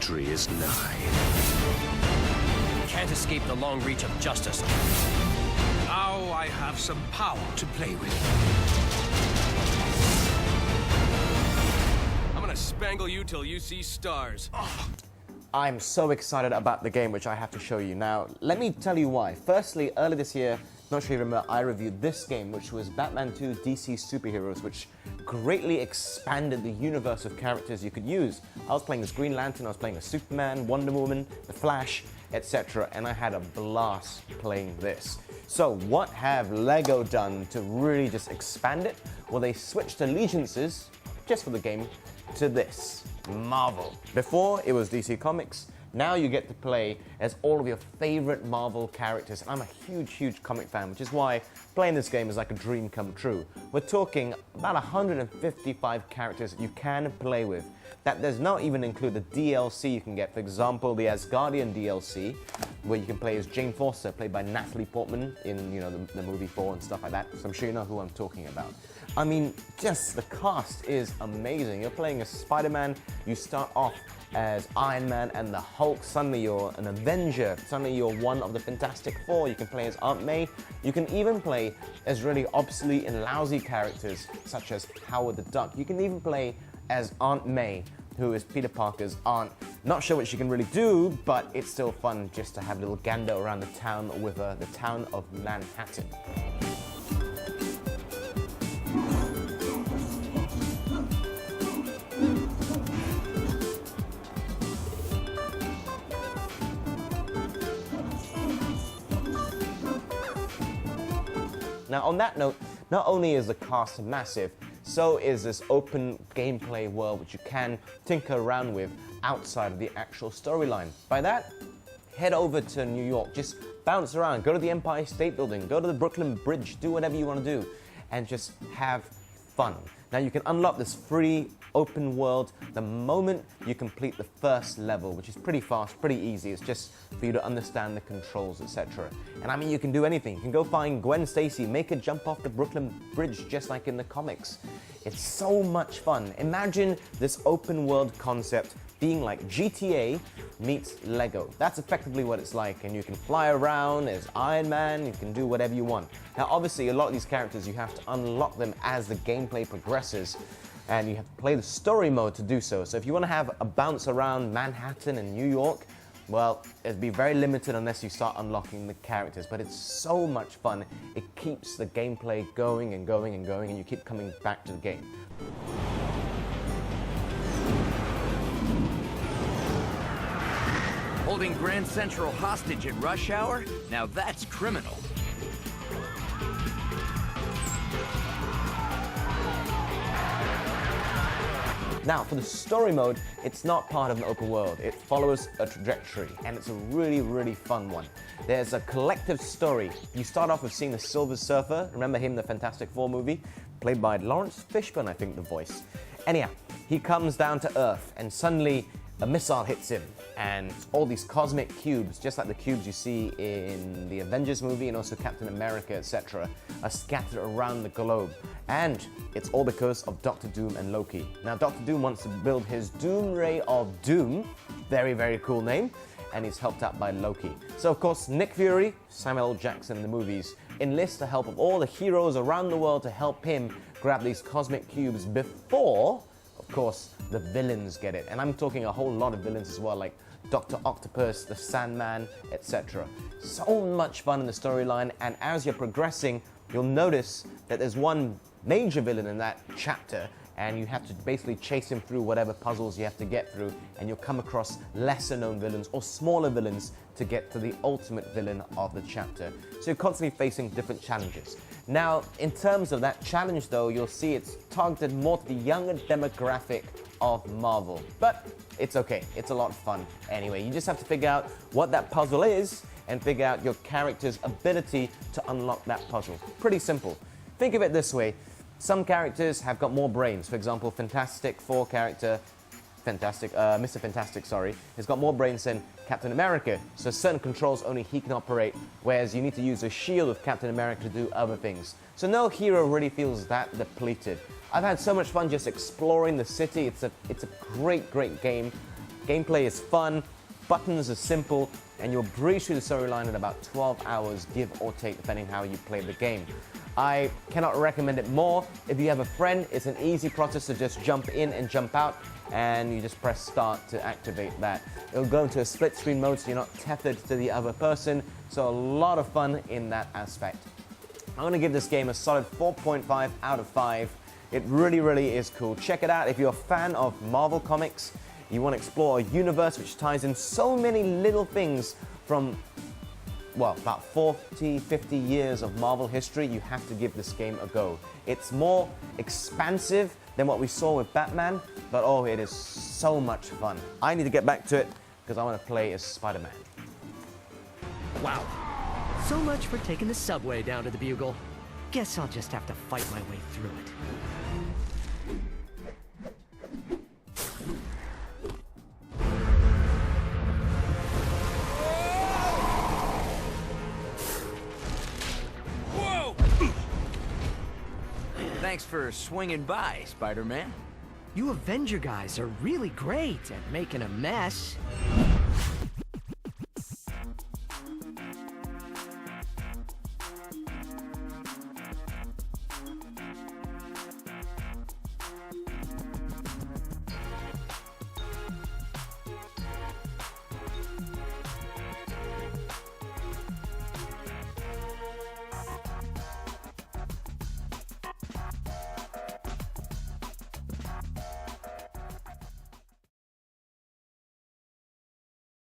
victory is nigh. Can't escape the long reach of justice. Now I have some power to play with. I'm gonna spangle you till you see stars. I'm so excited about the game, which I have to show you. Now, let me tell you why. Firstly, earlier this year, not sure you remember, I reviewed this game, which was Batman 2 DC Superheroes, which greatly expanded the universe of characters you could use. I was playing as Green Lantern, I was playing as Superman, Wonder Woman, The Flash, etc. And I had a blast playing this. So what have LEGO done to really just expand it? Well, they switched allegiances, just for the game, to this, Marvel. Before, it was DC Comics. Now you get to play as all of your favorite Marvel characters. And I'm a huge comic fan, which is why playing this game is like a dream come true. We're talking about 155 characters you can play with. That does not even include the DLC you can get. For example, the Asgardian DLC, where you can play as Jane Foster, played by Natalie Portman in the movie Thor and stuff like that. So I'm sure you know who I'm talking about. I mean, just the cast is amazing. You're playing as Spider-Man. You start off as Iron Man and the Hulk. Suddenly you're an Avenger. Suddenly you're one of the Fantastic Four. You can play as Aunt May. You can even play as really obsolete and lousy characters such as Howard the Duck. You can even play as Aunt May, who is Peter Parker's aunt. Not sure what she can really do, but it's still fun just to have a little gander around the town with her, the town of Manhattan. Now, on that note, not only is the cast massive, so is this open gameplay world which you can tinker around with outside of the actual storyline. By that, head over to New York, just bounce around, go to the Empire State Building, go to the Brooklyn Bridge, do whatever you want to do, and just have fun. Now you can unlock this free open world the moment you complete the first level, which is pretty fast, pretty easy. It's just for you to understand the controls, etc. And I mean, you can do anything. You can go find Gwen Stacy, make her jump off the Brooklyn Bridge just like in the comics. It's so much fun. Imagine this open world concept being like GTA meets Lego. That's effectively what it's like, and you can fly around as Iron Man, you can do whatever you want. Now obviously a lot of these characters you have to unlock them as the gameplay progresses, and you have to play the story mode to do so. So if you want to have a bounce around Manhattan and New York, well, it'd be very limited unless you start unlocking the characters, but it's so much fun. It keeps the gameplay going and going and going, and you keep coming back to the game. Holding Grand Central hostage at rush hour? Now that's criminal. Now, for the story mode, it's not part of an open world. It follows a trajectory, and it's a really fun one. There's a collective story. You start off with seeing the Silver Surfer. Remember him, the Fantastic Four movie? Played by Lawrence Fishburne, I think, the voice. Anyhow, he comes down to Earth, and suddenly a missile hits him, and all these cosmic cubes, just like the cubes you see in the Avengers movie and also Captain America, etc., are scattered around the globe. And it's all because of Doctor Doom and Loki. Now, Doctor Doom wants to build his Doom Ray of Doom, very cool name, and he's helped out by Loki. So, of course, Nick Fury, Samuel L. Jackson in the movies, enlists the help of all the heroes around the world to help him grab these cosmic cubes before, of course, the villains get it. And I'm talking a whole lot of villains as well, like Dr. Octopus, the Sandman, etc. So much fun in the storyline, and as you're progressing, you'll notice that there's one major villain in that chapter, and you have to basically chase him through whatever puzzles you have to get through, and you'll come across lesser known villains or smaller villains to get to the ultimate villain of the chapter. So you're constantly facing different challenges. Now, in terms of that challenge though, you'll see it's targeted more to the younger demographic of Marvel. But it's okay, it's a lot of fun. Anyway, you just have to figure out what that puzzle is and figure out your character's ability to unlock that puzzle. Pretty simple. Think of it this way. Some characters have got more brains. For example, Fantastic Four character, Mr. Fantastic, has got more brains than Captain America. So certain controls only he can operate, whereas you need to use the shield of Captain America to do other things. So no hero really feels that depleted. I've had so much fun just exploring the city. It's a great game. Gameplay is fun, buttons are simple, and you'll breeze through the storyline in about 12 hours, give or take, depending how you play the game. I cannot recommend it more. If you have a friend, it's an easy process to just jump in and jump out, and you just press start to activate that. It'll go into a split screen mode, so you're not tethered to the other person, so a lot of fun in that aspect. I'm gonna give this game a solid 4.5 out of 5. It really, really is cool. Check it out if you're a fan of Marvel Comics. You want to explore a universe which ties in so many little things from, well, about 40, 50 years of Marvel history. You have to give this game a go. It's more expansive than what we saw with Batman, but oh, it is so much fun. I need to get back to it because I want to play as Spider-Man. Wow. So much for taking the subway down to the Bugle. Guess I'll just have to fight my way through it. Thanks for swinging by, Spider-Man. You Avenger guys are really great at making a mess.